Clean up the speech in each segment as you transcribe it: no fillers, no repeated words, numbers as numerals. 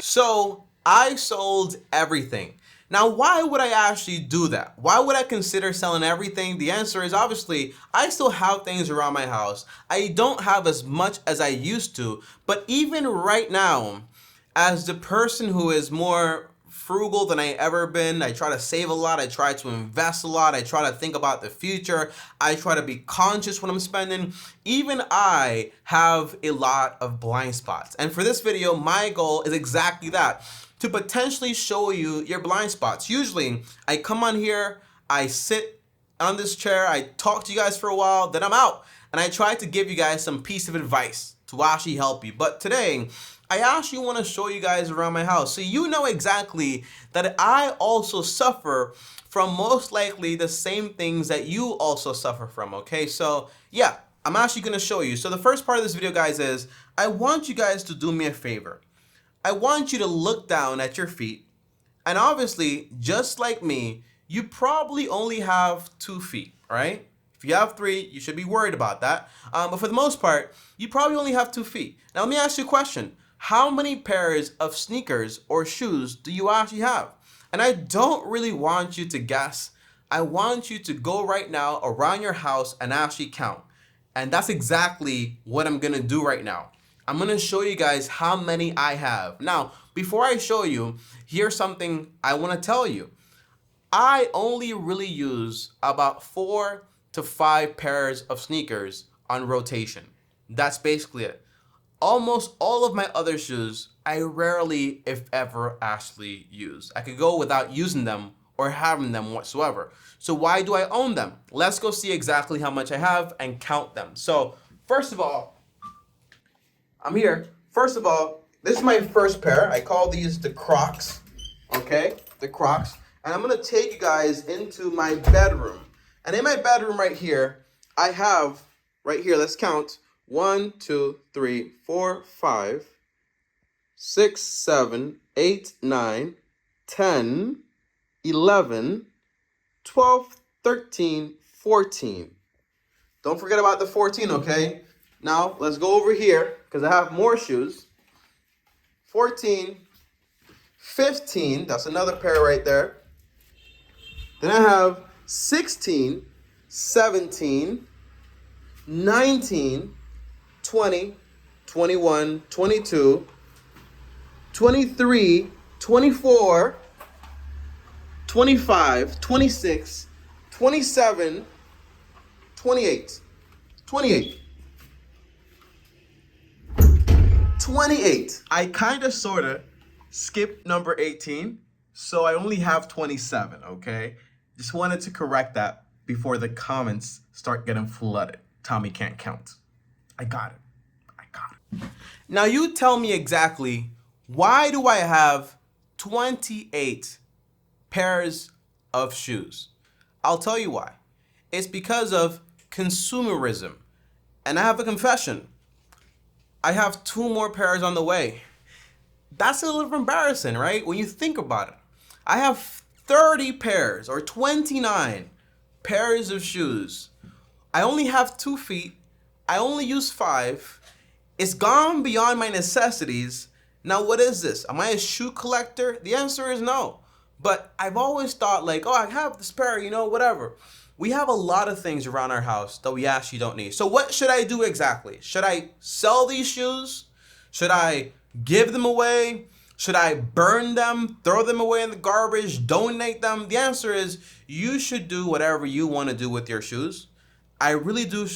So I sold everything. Now, why would I actually do that? Why would I consider selling everything? The answer is obviously I still have things around my house. I don't have as much as I used to, but even right now, as the person who is more frugal than I ever been, I try to save a lot, I try to invest a lot, I try to think about the future, I try to be conscious when I'm spending. Even I have a lot of blind spots. And for this video, my goal is exactly that, to potentially show you your blind spots. Usually, I come on here, I sit on this chair, I talk to you guys for a while, then I'm out. And I try to give you guys some piece of advice to actually help you. But today, I actually want to show you guys around my house so you know exactly that I also suffer from most likely the same things that you also suffer from, okay? So yeah, I'm actually going to show you. So the first part of this video, guys, is I want you guys to do me a favor. I want you to look down at your feet, and obviously, just like me, you probably only have 2 feet, right? If you have 3, you should be worried about that. But for the most part, you probably only have 2 feet. Now, let me ask you a question. How many pairs of sneakers or shoes do you actually have? And I don't really want you to guess. I want you to go right now around your house and actually count. And that's exactly what I'm gonna do right now. I'm gonna show you guys how many I have. Now, before I show you, here's something I wanna tell you. I only really use about 4 to 5 pairs of sneakers on rotation. That's basically it. Almost all of my other shoes, I rarely, if ever, actually use. I could go without using them or having them whatsoever. So why do I own them? Let's go see exactly how much I have and count them. So first of all, I'm here. First of all, this is my first pair. I call these the Crocs. Okay, the Crocs. And I'm gonna take you guys into my bedroom. And in my bedroom right here, I have right here, let's count. 1, 2, 3, 4, 5, 6, 7, 8, 9, 10, 11, 12, 13, 14. Don't forget about the 14, okay? Now, let's go over here, because I have more shoes. 14, 15, that's another pair right there. Then I have 16, 17, 19, 20, 21, 22, 23, 24, 25, 26, 27, 28, 28. 28. I kind of sort of skipped number 18, so I only have 27, okay? Just wanted to correct that before the comments start getting flooded. Tommy can't count. I got it. I got it. Now you tell me exactly, why do I have 28 pairs of shoes? I'll tell you why. It's because of consumerism. And I have a confession. I have 2 more pairs on the way. That's a little embarrassing, right? When you think about it. I have 30 pairs or 29 pairs of shoes. I only have 2 feet. I only use 5. It's gone beyond my necessities. Now, what is this? Am I a shoe collector? The answer is no. But I've always thought like, oh, I have this pair, whatever. We have a lot of things around our house that we actually don't need. So what should I do exactly? Should I sell these shoes? Should I give them away? Should I burn them, throw them away in the garbage, donate them? The answer is you should do whatever you want to do with your shoes. I really do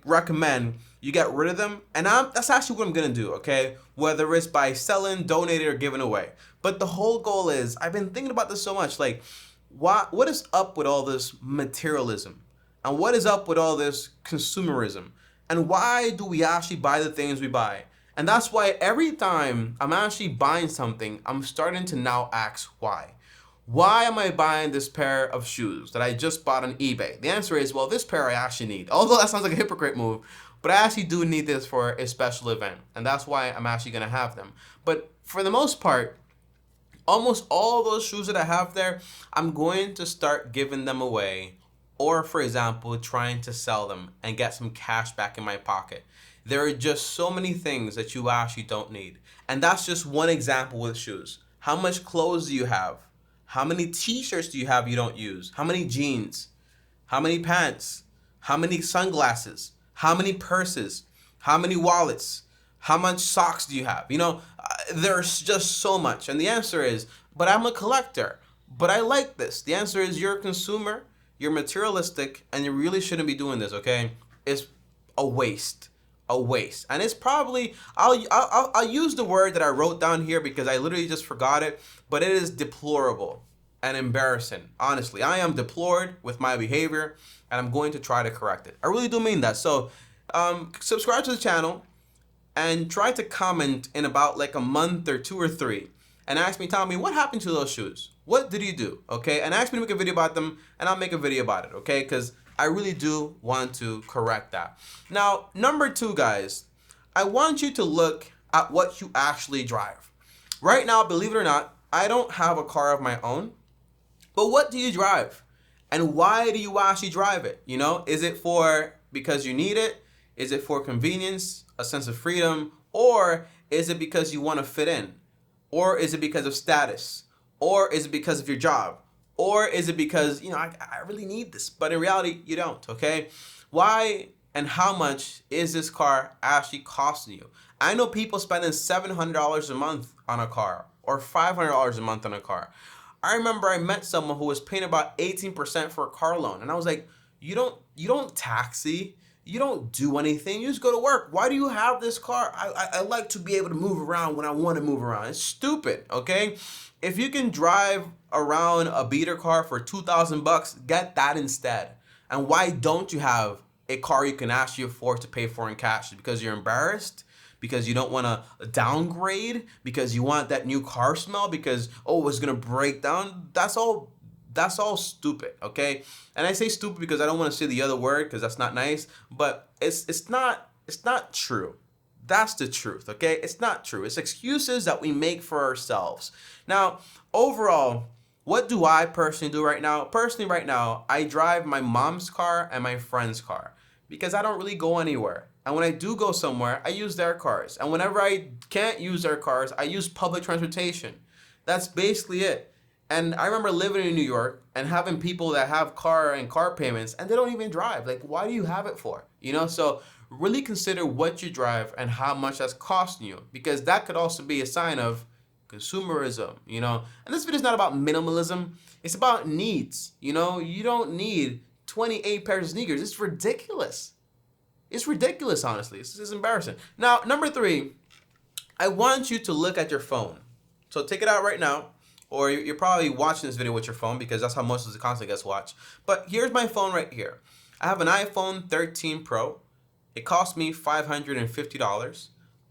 recommend you get rid of them. And that's actually what I'm going to do, okay? Whether it's by selling, donating, or giving away. But the whole goal is, I've been thinking about this so much, like, what is up with all this materialism? And what is up with all this consumerism? And why do we actually buy the things we buy? And that's why every time I'm actually buying something, I'm starting to now ask why. Why am I buying this pair of shoes that I just bought on eBay? The answer is, well, this pair I actually need. Although that sounds like a hypocrite move, but I actually do need this for a special event. And that's why I'm actually going to have them. But for the most part, almost all those shoes that I have there, I'm going to start giving them away, or for example, trying to sell them and get some cash back in my pocket. There are just so many things that you actually don't need. And that's just one example with shoes. How much clothes do you have? How many t-shirts do you have you don't use? How many jeans? How many pants? How many sunglasses? How many purses? How many wallets? How much socks do you have? There's just so much. And the answer is, but I'm a collector. But I like this. The answer is you're a consumer, you're materialistic, and you really shouldn't be doing this, okay? It's a waste. A waste. And it's probably, I'll use the word that I wrote down here because I literally just forgot it, but it is deplorable and embarrassing. Honestly, I am deplored with my behavior, and I'm going to try to correct it. I really do mean that. So subscribe to the channel and try to comment in about like a month or 2 or 3 and tell me what happened to those shoes. What did you do? Okay, and ask me to make a video about them, and I'll make a video about it. Okay, because I really do want to correct that. Now, number 2, guys, I want you to look at what you actually drive. Right now, believe it or not, I don't have a car of my own, but what do you drive? And why do you actually drive it? Is it for because you need it? Is it for convenience, a sense of freedom? Or is it because you want to fit in? Or is it because of status? Or is it because of your job? Or is it because, I really need this, but in reality, you don't, okay? Why and how much is this car actually costing you? I know people spending $700 a month on a car or $500 a month on a car. I remember I met someone who was paying about 18% for a car loan, and I was like, you don't taxi, you don't do anything, you just go to work. Why do you have this car? I like to be able to move around when I want to move around. It's stupid, okay? If you can drive around a beater car for $2,000, get that instead. And why don't you have a car you can actually afford to pay for in cash? Because you're embarrassed? Because you don't want to downgrade? Because you want that new car smell? Because, it's going to break down? That's all stupid, okay? And I say stupid because I don't want to say the other word because that's not nice, but it's not true. That's the truth, okay? It's not true. It's excuses that we make for ourselves. Now, overall, what do I personally do right now? Personally, right now, I drive my mom's car and my friend's car because I don't really go anywhere. And when I do go somewhere, I use their cars. And whenever I can't use their cars, I use public transportation. That's basically it. And I remember living in New York and having people that have car payments and they don't even drive. Like, why do you have it for? So really consider what you drive and how much that's costing you, because that could also be a sign of consumerism, And this video is not about minimalism. It's about needs, You don't need 28 pairs of sneakers. It's ridiculous. It's ridiculous, honestly. It's embarrassing. Now, number 3, I want you to look at your phone. So take it out right now. Or you're probably watching this video with your phone because that's how most of the content gets watched. But here's my phone right here. I have an iPhone 13 Pro. It cost me $550.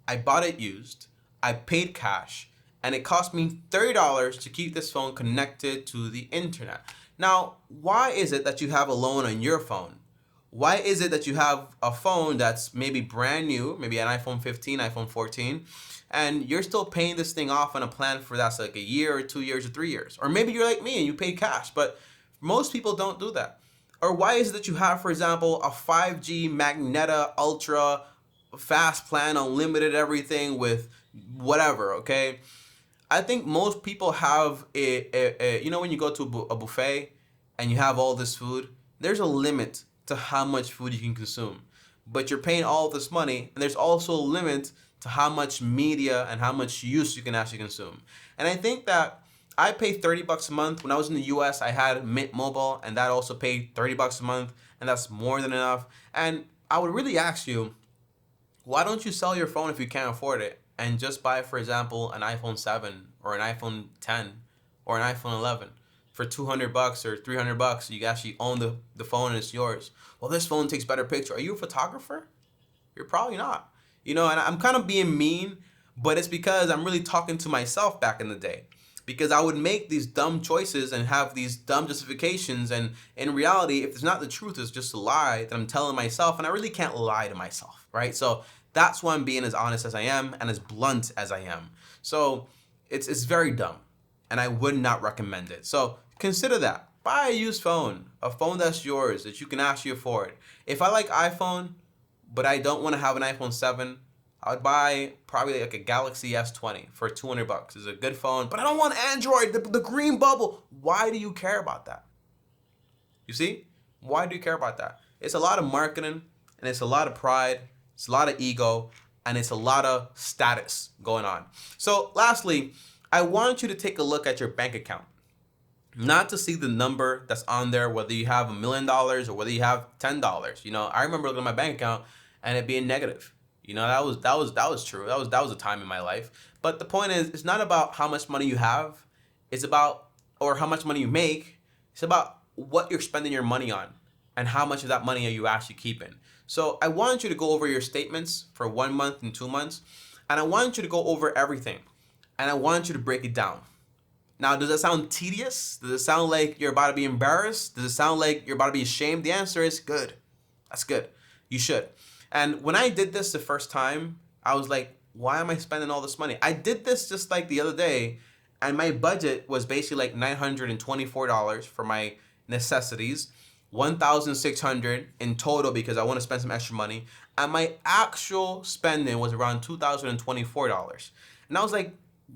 I bought it used. I paid cash. And it cost me $30 to keep this phone connected to the internet. Now, why is it that you have a loan on your phone? Why is it that you have a phone that's maybe brand new, maybe an iPhone 15, iPhone 14, and you're still paying this thing off on a plan for that's like a year or 2 years or 3 years? Or maybe you're like me and you pay cash, but most people don't do that. Or why is it that you have, for example, a 5G Magneta Ultra fast plan, unlimited everything with whatever, okay? I think most people have when you go to a buffet and you have all this food, there's a limit to how much food you can consume. But you're paying all this money, and there's also a limit to how much media and how much use you can actually consume. And I think that I pay $30 a month. When I was in the US, I had Mint Mobile, and that also paid $30 a month, and that's more than enough. And I would really ask you, why don't you sell your phone if you can't afford it and just buy, for example, an iPhone 7 or an iPhone 10 or an iPhone 11? For $200 or $300, you actually own the phone and it's yours. Well, this phone takes better picture. Are you a photographer? You're probably not. And I'm kind of being mean, but it's because I'm really talking to myself back in the day. Because I would make these dumb choices and have these dumb justifications, and in reality, if it's not the truth, it's just a lie that I'm telling myself, and I really can't lie to myself, right? So that's why I'm being as honest as I am and as blunt as I am. So it's very dumb, and I would not recommend it. So consider that. Buy a used phone, a phone that's yours, that you can actually afford. If I like iPhone, but I don't want to have an iPhone 7, I would buy probably like a Galaxy S20 for $200. It's a good phone, but I don't want Android, the green bubble. Why do you care about that? You see? Why do you care about that? It's a lot of marketing, and it's a lot of pride, it's a lot of ego, and it's a lot of status going on. So lastly, I want you to take a look at your bank account. Not to see the number that's on there, whether you have $1 million or whether you have $10. You know, I remember looking at my bank account and it being negative. You know, that was true. That was a time in my life. But the point is, it's not about how much money you have. It's about, or how much money you make. It's about what you're spending your money on and how much of that money are you actually keeping. So I want you to go over your statements for 1 month and 2 months, and I want you to go over everything, and I want you to break it down. Now, does that sound tedious? Does it sound like you're about to be embarrassed? Does it sound like you're about to be ashamed? The answer is good. That's good. You should. And when I did this the first time, I was like, why am I spending all this money? I did this just like the other day, and my budget was basically like $924 for my necessities, $1,600 in total because I want to spend some extra money, and my actual spending was around $2,024. And I was like,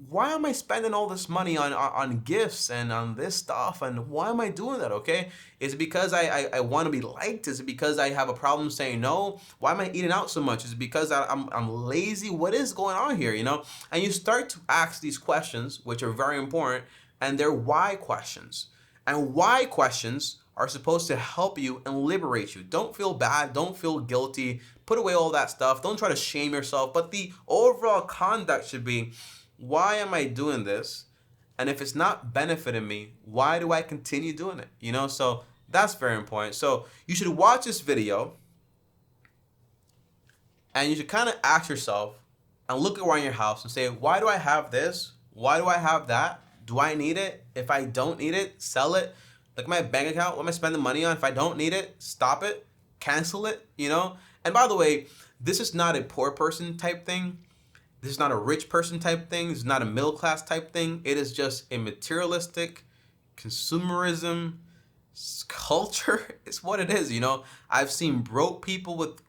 why am I spending all this money on gifts and on this stuff? And why am I doing that, okay? Is it because I want to be liked? Is it because I have a problem saying no? Why am I eating out so much? Is it because I'm lazy? What is going on here, you know? And you start to ask these questions, which are very important, and they're why questions. And why questions are supposed to help you and liberate you. Don't feel bad. Don't feel guilty. Put away all that stuff. Don't try to shame yourself. But the overall conduct should be, why am I doing this? And if it's not benefiting me, why do I continue doing it? You know, so that's very important. So you should watch this video and you should kind of ask yourself and look around your house and say, why do I have this? Why do I have that? Do I need it? If I don't need it, sell it. Look at my bank account. What am I spending money on? If I don't need it, stop it, cancel it, you know? And by the way, this is not a poor person type thing. This is not a rich person type thing. This is not a middle class type thing. It is just a materialistic consumerism culture. It's what it is, you know. I've seen broke people with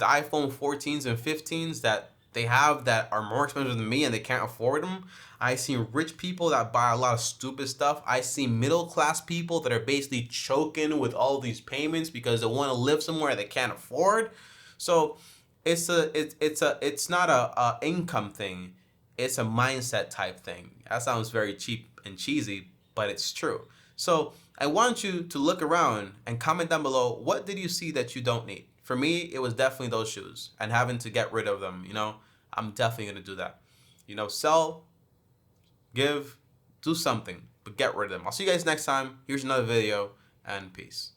iPhone 14s and 15s that they have that are more expensive than me and they can't afford them. I've seen rich people that buy a lot of stupid stuff. I see middle class people that are basically choking with all these payments because they want to live somewhere they can't afford. So it's not a income thing. It's a mindset type thing. That sounds very cheap and cheesy, but it's true. So I want you to look around and comment down below, what did you see that you don't need? For me, it was definitely those shoes and having to get rid of them, you know. I'm definitely going to do that. You know, sell, give, do something, but get rid of them. I'll see you guys next time. Here's another video, and peace.